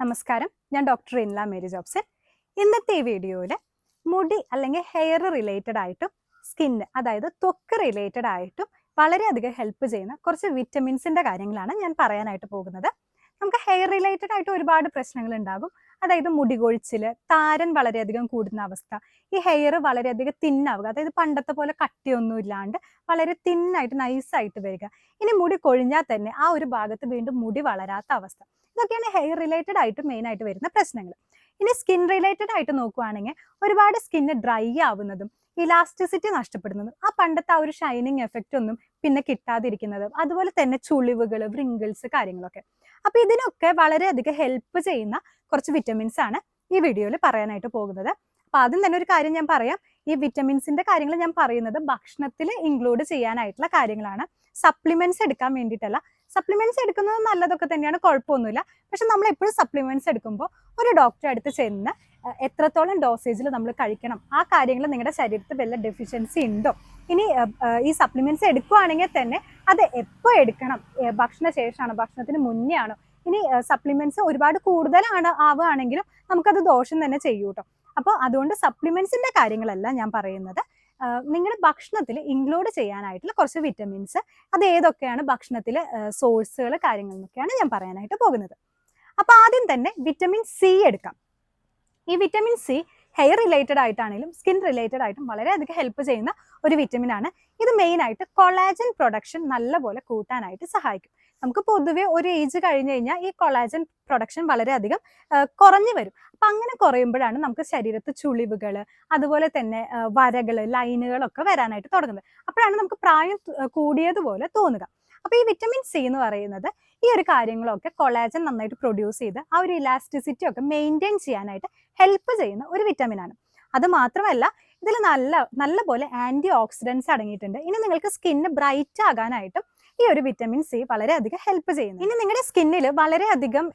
നമസ്കാരം, ഞാൻ doctor Inla Mary Jobson. ഇന്നത്തെ ഈ വീഡിയോയിൽ മുടി അല്ലെങ്കിൽ ഹെയർ റിലേറ്റഡ് ആയിട്ടും സ്കിന്ന്, അതായത് ത്വക്ക് റിലേറ്റഡ് ആയിട്ടും വളരെയധികം ഹെൽപ്പ് ചെയ്യുന്ന കുറച്ച് വിറ്റമിൻസിന്റെ കാര്യങ്ങളാണ് ഞാൻ പറയാനായിട്ട് പോകുന്നത്. നമുക്ക് ഹെയർ റിലേറ്റഡ് ആയിട്ട് ഒരുപാട് പ്രശ്നങ്ങൾ ഉണ്ടാകും. അതായത് മുടി കൊഴിച്ചിൽ, താരൻ വളരെയധികം കൂടുന്ന അവസ്ഥ, ഈ ഹെയർ വളരെയധികം തിന്നാവുക, അതായത് പണ്ടത്തെ പോലെ കട്ടിയൊന്നും ഇല്ലാണ്ട് വളരെ തിന്നായിട്ട് നൈസായിട്ട് വരിക. ഇനി മുടി കൊഴിഞ്ഞാൽ തന്നെ ആ ഒരു ഭാഗത്ത് വീണ്ടും മുടി വളരാത്ത അവസ്ഥ. ഇതൊക്കെയാണ് ഹെയർ റിലേറ്റഡ് ആയിട്ട് മെയിൻ ആയിട്ട് വരുന്ന പ്രശ്നങ്ങൾ. ഇനി സ്കിൻ റിലേറ്റഡ് ആയിട്ട് നോക്കുവാണെങ്കിൽ ഒരുപാട് സ്കിന്ന് ഡ്രൈ ആവുന്നതും ഇലാസ്റ്റിസിറ്റി നഷ്ടപ്പെടുന്നതും ആ പണ്ടത്തെ ആ ഒരു ഷൈനിങ് എഫക്റ്റ് ഒന്നും പിന്നെ കിട്ടാതിരിക്കുന്നതും, അതുപോലെ തന്നെ ചുളിവുകൾ, വ്രിങ്കിൾസ് കാര്യങ്ങളൊക്കെ. അപ്പൊ ഇതിനൊക്കെ വളരെയധികം ഹെൽപ്പ് ചെയ്യുന്ന കുറച്ച് വിറ്റമിൻസ് ആണ് ഈ വീഡിയോയിൽ പറയാനായിട്ട് പോകുന്നത്. അപ്പൊ ആദ്യം തന്നെ ഒരു കാര്യം ഞാൻ പറയാം, ഈ വിറ്റമിൻസിന്റെ കാര്യങ്ങൾ ഞാൻ പറയുന്നത് ഭക്ഷണത്തിൽ ഇൻക്ലൂഡ് ചെയ്യാനായിട്ടുള്ള കാര്യങ്ങളാണ്, സപ്ലിമെന്റ്സ് എടുക്കാൻ വേണ്ടിയിട്ടല്ല. സപ്ലിമെന്റ്സ് എടുക്കുന്നത് നല്ലതൊക്കെ തന്നെയാണ്, കുഴപ്പമൊന്നുമില്ല. പക്ഷെ നമ്മൾ എപ്പോഴും സപ്ലിമെന്റ്സ് എടുക്കുമ്പോൾ ഒരു ഡോക്ടറെ അടുത്ത് ചെന്ന് എത്രത്തോളം ഡോസേജിൽ നമ്മൾ കഴിക്കണം, ആ കാര്യങ്ങൾ നിങ്ങളുടെ ശരീരത്തിൽ വല്ല ഡെഫിഷ്യൻസി ഉണ്ടോ, ഇനി ഈ സപ്ലിമെന്റ്സ് എടുക്കുകയാണെങ്കിൽ തന്നെ അത് എപ്പോൾ എടുക്കണം, ഭക്ഷണശേഷമാണോ ഭക്ഷണത്തിന് മുന്നേ ആണോ, ഇനി സപ്ലിമെന്റ്സ് ഒരുപാട് കൂടുതലാണ് ആവുകയാണെങ്കിലും നമുക്കത് ദോഷം തന്നെ ചെയ്യൂ കേട്ടോ. അപ്പോൾ അതുകൊണ്ട് സപ്ലിമെന്റ്സിന്റെ കാര്യങ്ങളല്ല ഞാൻ പറയുന്നത്, നിങ്ങളുടെ ഭക്ഷണത്തിൽ ഇൻക്ലൂഡ് ചെയ്യാനായിട്ടുള്ള കുറച്ച് വിറ്റമിൻസ്, അത് ഏതൊക്കെയാണ് ഭക്ഷണത്തിലെ സോഴ്സുകൾ കാര്യങ്ങൾ എന്നൊക്കെയാണ് ഞാൻ പറയാനായിട്ട് പോകുന്നത്. അപ്പോൾ ആദ്യം തന്നെ വിറ്റമിൻ സി എടുക്കാം. ഈ വിറ്റമിൻ സി ഹെയർ റിലേറ്റഡ് ആയിട്ടാണെങ്കിലും സ്കിൻ റിലേറ്റഡ് ആയിട്ടും വളരെയധികം ഹെൽപ്പ് ചെയ്യുന്ന ഒരു വിറ്റമിൻ ആണ്. ഇത് മെയിൻ ആയിട്ട് കൊളാജൻ പ്രൊഡക്ഷൻ നല്ലപോലെ കൂട്ടാനായിട്ട് സഹായിക്കും. നമുക്ക് പൊതുവെ ഒരു ഏജ് കഴിഞ്ഞ് കഴിഞ്ഞാൽ ഈ കൊളാജൻ പ്രൊഡക്ഷൻ വളരെയധികം കുറഞ്ഞു വരും. അപ്പം അങ്ങനെ കുറയുമ്പോഴാണ് നമുക്ക് ശരീരത്ത് ചുളിവുകൾ, അതുപോലെ തന്നെ വരകൾ, ലൈനുകളൊക്കെ വരാനായിട്ട് തുടങ്ങുന്നത്. അപ്പോഴാണ് നമുക്ക് പ്രായം കൂടിയതുപോലെ തോന്നുക. അപ്പൊ ഈ വിറ്റമിൻ സി എന്ന് പറയുന്നത് ഈ ഒരു കാര്യങ്ങളൊക്കെ കൊളാജൻ നന്നായിട്ട് പ്രൊഡ്യൂസ് ചെയ്ത് ആ ഒരു ഇലാസ്റ്റിസിറ്റി ഒക്കെ മെയിൻറ്റെയിൻ ചെയ്യാനായിട്ട് ഹെൽപ്പ് ചെയ്യുന്ന ഒരു വിറ്റമിൻ ആണ്. അത് മാത്രമല്ല, ഇതിൽ നല്ലപോലെ ആന്റി ഓക്സിഡൻസ് അടങ്ങിയിട്ടുണ്ട്. ഇനി നിങ്ങൾക്ക് സ്കിന്ന് ബ്രൈറ്റ് ആകാനായിട്ടും ഈ ഒരു വിറ്റമിൻ സി വളരെയധികം ഹെൽപ്പ് ചെയ്യുന്നു. ഇനി നിങ്ങളുടെ സ്കിന്നിൽ വളരെയധികം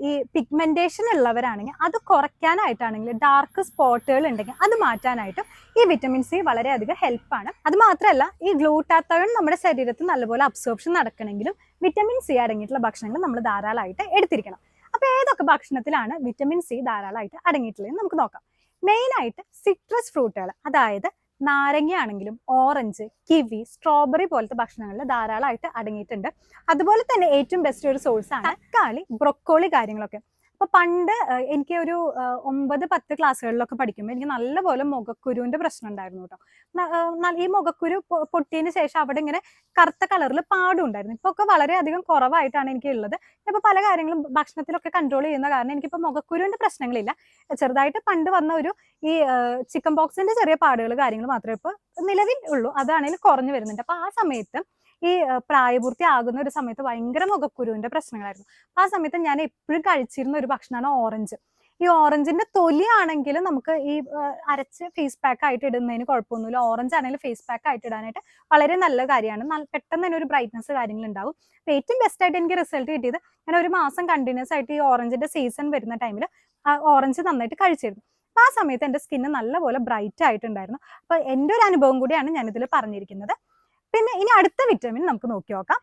ഈ പിഗ്മെന്റേഷൻ ഉള്ളവരാണെങ്കിൽ അത് കുറയ്ക്കാനായിട്ടാണെങ്കിൽ, ഡാർക്ക് സ്പോട്ടുകൾ ഉണ്ടെങ്കിൽ അത് മാറ്റാനായിട്ടും ഈ വിറ്റമിൻ സി വളരെയധികം ഹെൽപ്പാണ്. അത് മാത്രമല്ല, ഈ ഗ്ലൂട്ടാത്തയോൺ നമ്മുടെ ശരീരത്തിൽ നല്ലപോലെ അബ്സോർപ്ഷൻ നടക്കണമെങ്കിലും വിറ്റമിൻ സി അടങ്ങിയിട്ടുള്ള ഭക്ഷണങ്ങൾ നമ്മൾ ധാരാളമായിട്ട് എടുത്തിരിക്കണം. അപ്പൊ ഏതൊക്കെ ഭക്ഷണത്തിലാണ് വിറ്റമിൻ സി ധാരാളമായിട്ട് അടങ്ങിയിട്ടുള്ളത് നമുക്ക് നോക്കാം. മെയിൻ ആയിട്ട് സിട്രസ് ഫ്രൂട്ടുകൾ, അതായത് നാരങ്ങ ആണെങ്കിലും ഓറഞ്ച്, കിവി, സ്ട്രോബെറി പോലത്തെ ഭക്ഷണങ്ങളിൽ ധാരാളമായിട്ട് അടങ്ങിയിട്ടുണ്ട്. അതുപോലെ തന്നെ ഏറ്റവും ബെസ്റ്റ് ഒരു സോഴ്സ് ആണ് തക്കാളി, ബ്രൊക്കോളി കാര്യങ്ങളൊക്കെ. അപ്പൊ പണ്ട് എനിക്ക് ഒരു 9-10 ക്ലാസ്സുകളിലൊക്കെ പഠിക്കുമ്പോൾ എനിക്ക് നല്ലപോലെ മുഖക്കുരുവിന്റെ പ്രശ്നം ഉണ്ടായിരുന്നു കേട്ടോ. ഈ മുഖക്കുരു പൊട്ടിയതിന് ശേഷം അവിടെ ഇങ്ങനെ കറുത്ത കളറിൽ പാടും ഉണ്ടായിരുന്നു. ഇപ്പൊ ഒക്കെ വളരെയധികം കുറവായിട്ടാണ് എനിക്ക് ഉള്ളത്. ഇപ്പൊ പല കാര്യങ്ങളും ഭക്ഷണത്തിലൊക്കെ കൺട്രോൾ ചെയ്യുന്ന കാരണം എനിക്കിപ്പോ മുഖക്കുരുവിന്റെ പ്രശ്നങ്ങളില്ല. ചെറുതായിട്ട് പണ്ട് വന്ന ഒരു ഈ ചിക്കൻ ബോക്സിന്റെ ചെറിയ പാടുകൾ കാര്യങ്ങൾ മാത്രമേ ഇപ്പൊ നിലവിൽ ഉള്ളൂ. അതാണെങ്കിലും കുറഞ്ഞു വരുന്നുണ്ട്. അപ്പൊ ആ സമയത്ത് ഈ പ്രായപൂർത്തി ആകുന്ന ഒരു സമയത്ത് ഭയങ്കര മുഖക്കുരുവിന്റെ പ്രശ്നങ്ങളായിരുന്നു. ആ സമയത്ത് ഞാൻ എപ്പോഴും കഴിച്ചിരുന്ന ഒരു ഭക്ഷണമാണ് ഓറഞ്ച്. ഈ ഓറഞ്ചിന്റെ തൊലി ആണെങ്കിലും നമുക്ക് ഈ അരച്ച് ഫേസ് പാക്ക് ആയിട്ട് ഇടുന്നതിന് കുഴപ്പമൊന്നുമില്ല. ഓറഞ്ച് ആണെങ്കിലും ഫേസ് പാക്ക് ആയിട്ട് ഇടാനായിട്ട് വളരെ നല്ല കാര്യമാണ്. പെട്ടെന്ന് തന്നെ ഒരു ബ്രൈറ്റ്നസ് കാര്യങ്ങൾ ഉണ്ടാവും. അപ്പൊ ഏറ്റവും ബെസ്റ്റ് ആയിട്ട് എനിക്ക് റിസൾട്ട് കിട്ടിയത്, ഞാൻ ഒരു മാസം കണ്ടിന്യൂസ് ആയിട്ട് ഈ ഓറഞ്ചിന്റെ സീസൺ വരുന്ന ടൈമിൽ ഓറഞ്ച് നന്നായിട്ട് കഴിച്ചിരുന്നു. അപ്പൊ ആ സമയത്ത് എന്റെ സ്കിന്ന് നല്ലപോലെ ബ്രൈറ്റ് ആയിട്ടുണ്ടായിരുന്നു. അപ്പൊ എൻ്റെ ഒരു അനുഭവം കൂടിയാണ് ഞാനിതിൽ പറഞ്ഞിരിക്കുന്നത്. പിന്നെ ഇനി അടുത്ത വിറ്റമിൻ നമുക്ക് നോക്കി നോക്കാം,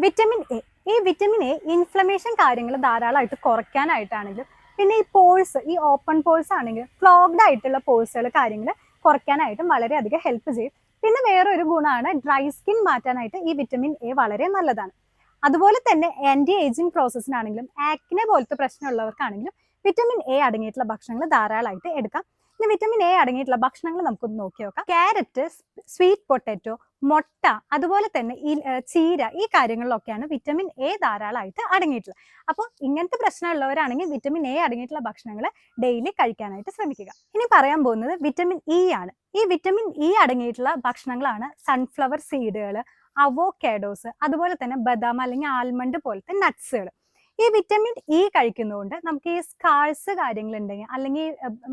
വിറ്റമിൻ എ. ഈ വിറ്റമിൻ എ ഇൻഫ്ലമേഷൻ കാര്യങ്ങൾ ധാരാളമായിട്ട് കുറയ്ക്കാനായിട്ടാണെങ്കിലും, പിന്നെ ഈ പോൾസ്, ഈ ഓപ്പൺ പോൾസ് ആണെങ്കിൽ ക്ലോഗ്ഡ് ആയിട്ടുള്ള പോൾസുകൾ കാര്യങ്ങൾ കുറയ്ക്കാനായിട്ടും വളരെയധികം ഹെൽപ്പ് ചെയ്യും. പിന്നെ വേറൊരു ഗുണമാണ് ഡ്രൈ സ്കിൻ മാറ്റാനായിട്ട് ഈ വിറ്റമിൻ എ വളരെ നല്ലതാണ്. അതുപോലെ തന്നെ ആന്റി ഏജിങ് പ്രോസസ്സിനാണെങ്കിലും ആക്നെ പോലത്തെ പ്രശ്നമുള്ളവർക്കാണെങ്കിലും വിറ്റമിൻ എ അടങ്ങിയിട്ടുള്ള ഭക്ഷണങ്ങൾ ധാരാളമായിട്ട് എടുക്കാം. ഇനി വിറ്റമിൻ എ അടങ്ങിയിട്ടുള്ള ഭക്ഷണങ്ങൾ നമുക്കൊന്ന് നോക്കി നോക്കാം. ക്യാരറ്റ്, സ്വീറ്റ് പൊട്ടാറ്റോ, മുട്ട, അതുപോലെ തന്നെ ഈ ചീര, ഈ കാര്യങ്ങളിലൊക്കെയാണ് വിറ്റമിൻ എ ധാരാളമായിട്ട് അടങ്ങിയിട്ടുള്ളത്. അപ്പോൾ ഇങ്ങനത്തെ പ്രശ്നമുള്ളവരാണെങ്കിൽ വിറ്റമിൻ എ അടങ്ങിയിട്ടുള്ള ഭക്ഷണങ്ങൾ ഡെയിലി കഴിക്കാനായിട്ട് ശ്രമിക്കുക. ഇനി പറയാൻ പോകുന്നത് വിറ്റമിൻ ഇ ആണ്. ഈ വിറ്റമിൻ ഇ അടങ്ങിയിട്ടുള്ള ഭക്ഷണങ്ങളാണ് സൺഫ്ലവർ സീഡുകൾ, അവോക്കാഡോസ്, അതുപോലെ തന്നെ ബദാം അല്ലെങ്കിൽ ആൽമണ്ട് പോലത്തെ നട്ട്സുകൾ. ഈ വിറ്റമിൻ ഇ കഴിക്കുന്നതുകൊണ്ട് നമുക്ക് ഈ സ്കാൾസ് കാര്യങ്ങളുണ്ടെങ്കിൽ, അല്ലെങ്കിൽ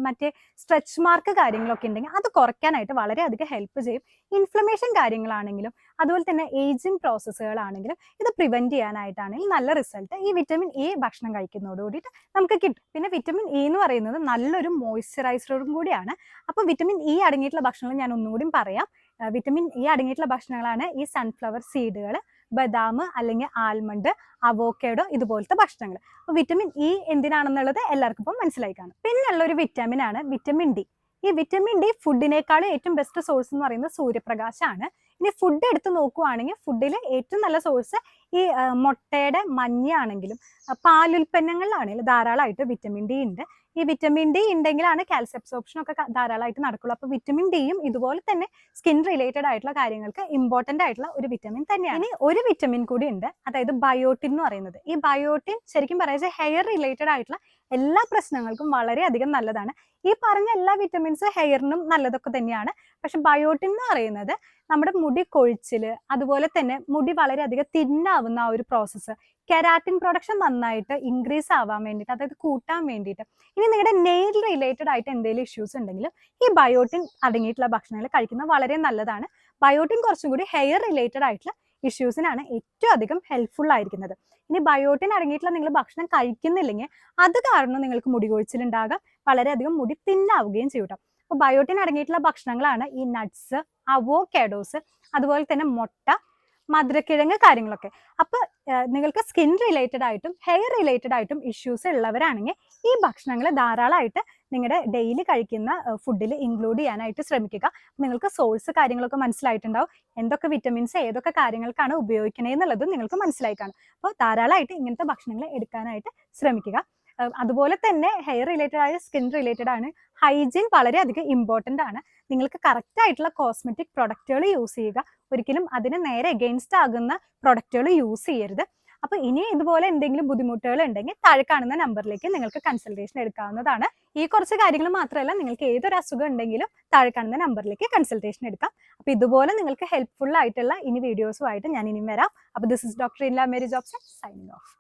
മറ്റേ സ്ട്രെച്ച് മാർക്ക് കാര്യങ്ങളൊക്കെ ഉണ്ടെങ്കിൽ അത് കുറയ്ക്കാനായിട്ട് വളരെയധികം ഹെൽപ്പ് ചെയ്യും. ഇൻഫ്ലമേഷൻ കാര്യങ്ങളാണെങ്കിലും അതുപോലെ തന്നെ ഏജിങ് പ്രോസസ്സുകളാണെങ്കിലും ഇത് പ്രിവെന്റ് ചെയ്യാനായിട്ടാണെങ്കിൽ നല്ല റിസൾട്ട് ഈ വിറ്റമിൻ ഇ ഭക്ഷണം കഴിക്കുന്നതോട് കൂടിയിട്ട് നമുക്ക് കിട്ടും. പിന്നെ വിറ്റമിൻ ഇ എന്ന് പറയുന്നത് നല്ലൊരു മോയ്സ്ചറൈസറും കൂടിയാണ്. അപ്പോൾ വിറ്റമിൻ ഇ അടങ്ങിയിട്ടുള്ള ഭക്ഷണങ്ങൾ ഞാൻ ഒന്നുകൂടി പറയാം. വിറ്റമിൻ ഇ അടങ്ങിയിട്ടുള്ള ഭക്ഷണങ്ങളാണ് ഈ സൺഫ്ലവർ സീഡുകൾ, ബദാം അല്ലെങ്കിൽ ആൽമണ്ട്, അവോക്കാഡോ ഇതുപോലത്തെ ഭക്ഷണങ്ങൾ. അപ്പോൾ വിറ്റമിൻ ഇ എന്തിനാണെന്നുള്ളത് എല്ലാവർക്കും ഇപ്പം മനസ്സിലായി കാണും. പിന്നെയുള്ള ഒരു വിറ്റാമിൻ ആണ് വിറ്റമിൻ ഡി. ഈ വിറ്റമിൻ ഡി ഫുഡിനേക്കാളും ഏറ്റവും ബെസ്റ്റ് സോഴ്സ് എന്ന് പറയുന്നത് സൂര്യപ്രകാശമാണ്. ഇനി ഫുഡ് എടുത്ത് നോക്കുവാണെങ്കിൽ ഫുഡിൽ ഏറ്റവും നല്ല സോഴ്സ് ഈ മുട്ടയുടെ മഞ്ഞയാണെങ്കിലും പാലുൽപ്പന്നങ്ങളിലാണെങ്കിലും ധാരാളമായിട്ട് വിറ്റമിൻ ഡി ഉണ്ട്. ഈ വിറ്റമിൻ ഡി ഉണ്ടെങ്കിലാണ് കാൽസ്യം അബ്സോർപ്ഷൻ ഒക്കെ ധാരാളമായിട്ട് നടക്കുള്ളൂ. അപ്പോൾ വിറ്റമിൻ ഡിയും ഇതുപോലെ തന്നെ സ്കിൻ റിലേറ്റഡ് ആയിട്ടുള്ള കാര്യങ്ങൾക്ക് ഇമ്പോർട്ടൻ്റ് ആയിട്ടുള്ള ഒരു വിറ്റമിൻ തന്നെയാണ്. ഇനി ഒരു വിറ്റമിൻ കൂടി ഉണ്ട്, അതായത് ബയോട്ടിൻ എന്ന് പറയുന്നത്. ഈ ബയോട്ടിൻ ശരിക്കും പറയുന്നത് ഹെയർ റിലേറ്റഡ് ആയിട്ടുള്ള എല്ലാ പ്രശ്നങ്ങൾക്കും വളരെയധികം നല്ലതാണ്. ഈ പറഞ്ഞ എല്ലാ വിറ്റമിൻസ് ഹെയറിനും നല്ലതൊക്കെ തന്നെയാണ്. പക്ഷെ ബയോട്ടിൻ എന്ന് പറയുന്നത് നമ്മുടെ മുടി കൊഴിച്ചില്, അതുപോലെ തന്നെ മുടി വളരെയധികം തിന്നാവുന്ന ആ ഒരു പ്രോസസ്സ്, കെരാറ്റിൻ പ്രൊഡക്ഷൻ നന്നായിട്ട് ഇൻക്രീസ് ആവാൻ വേണ്ടിയിട്ട്, അതായത് കൂട്ടാൻ വേണ്ടിയിട്ട്. ഇനി നിങ്ങളുടെ നെയിൽ റിലേറ്റഡ് ആയിട്ട് എന്തെങ്കിലും ഇഷ്യൂസ് ഉണ്ടെങ്കിലും ഈ ബയോട്ടിൻ അടങ്ങിയിട്ടുള്ള ഭക്ഷണങ്ങൾ കഴിക്കുന്നത് വളരെ നല്ലതാണ്. ബയോട്ടിൻ കുറച്ചും കൂടി ഹെയർ റിലേറ്റഡ് ആയിട്ടുള്ള ഇഷ്യൂസിനാണ് ഏറ്റവും അധികം ഹെൽപ്ഫുൾ ആയിരിക്കുന്നത്. ഇനി ബയോട്ടിൻ അടങ്ങിയിട്ടുള്ള നിങ്ങൾ ഭക്ഷണം കഴിക്കുന്നില്ലെങ്കിൽ അത് കാരണം നിങ്ങൾക്ക് മുടി കൊഴിച്ചിലുണ്ടാകാം, വളരെയധികം മുടി തിന്നാവുകയും ചെയ്യും കേട്ടോ. അപ്പോൾ ബയോട്ടിൻ അടങ്ങിയിട്ടുള്ള ഭക്ഷണങ്ങളാണ് ഈ നട്ട്സ്, അവോക്കാഡോസ്, അതുപോലെ തന്നെ മുട്ട, മധുരക്കിഴങ്ങ് കാര്യങ്ങളൊക്കെ. അപ്പോൾ നിങ്ങൾക്ക് സ്കിൻ റിലേറ്റഡ് ആയിട്ടും ഹെയർ റിലേറ്റഡ് ആയിട്ടും ഇഷ്യൂസ് ഉള്ളവരാണെങ്കിൽ ഈ ഭക്ഷണങ്ങൾ ധാരാളമായിട്ട് നിങ്ങളുടെ ഡെയിലി കഴിക്കുന്ന ഫുഡിൽ ഇൻക്ലൂഡ് ചെയ്യാനായിട്ട് ശ്രമിക്കുക. നിങ്ങൾക്ക് സോഴ്സ് കാര്യങ്ങളൊക്കെ മനസ്സിലായിട്ടുണ്ടാവും, എന്തൊക്കെ വിറ്റമിൻസ് ഏതൊക്കെ കാര്യങ്ങൾക്കാണ് ഉപയോഗിക്കണേ എന്നുള്ളതും നിങ്ങൾക്ക് മനസ്സിലായി കാണും. അപ്പോൾ ധാരാളമായിട്ട് ഇങ്ങനത്തെ ഭക്ഷണങ്ങൾ എടുക്കാനായിട്ട് ശ്രമിക്കുക. അതുപോലെ തന്നെ ഹെയർ റിലേറ്റഡ് ആയ സ്കിൻ റിലേറ്റഡ് ആണ് ഹൈജീൻ വളരെയധികം ഇമ്പോർട്ടൻ്റ് ആണ്. നിങ്ങൾക്ക് കറക്റ്റ് ആയിട്ടുള്ള കോസ്മെറ്റിക് പ്രൊഡക്റ്റുകൾ യൂസ് ചെയ്യുക, ഒരിക്കലും അതിന് നേരെ എഗെയിൻസ്റ്റ് ആകുന്ന പ്രൊഡക്റ്റുകൾ യൂസ് ചെയ്യരുത്. അപ്പോൾ ഇനി ഇതുപോലെ എന്തെങ്കിലും ബുദ്ധിമുട്ടുകൾ ഉണ്ടെങ്കിൽ താഴെ കാണുന്ന നമ്പറിലേക്ക് നിങ്ങൾക്ക് കൺസൾട്ടേഷൻ എടുക്കാവുന്നതാണ്. ഈ കുറച്ച് കാര്യങ്ങൾ മാത്രമല്ല, നിങ്ങൾക്ക് ഏതൊരു അസുഖം ഉണ്ടെങ്കിലും താഴെ കാണുന്ന നമ്പറിലേക്ക് കൺസൾട്ടേഷൻ എടുക്കാം. അപ്പോൾ ഇതുപോലെ നിങ്ങൾക്ക് ഹെൽപ്ഫുൾ ആയിട്ടുള്ള ഇനി വീഡിയോസുമായിട്ട് ഞാൻ ഇനിയും വരാം. അപ്പോൾ this is doctor Inla Mary Jobson signing of.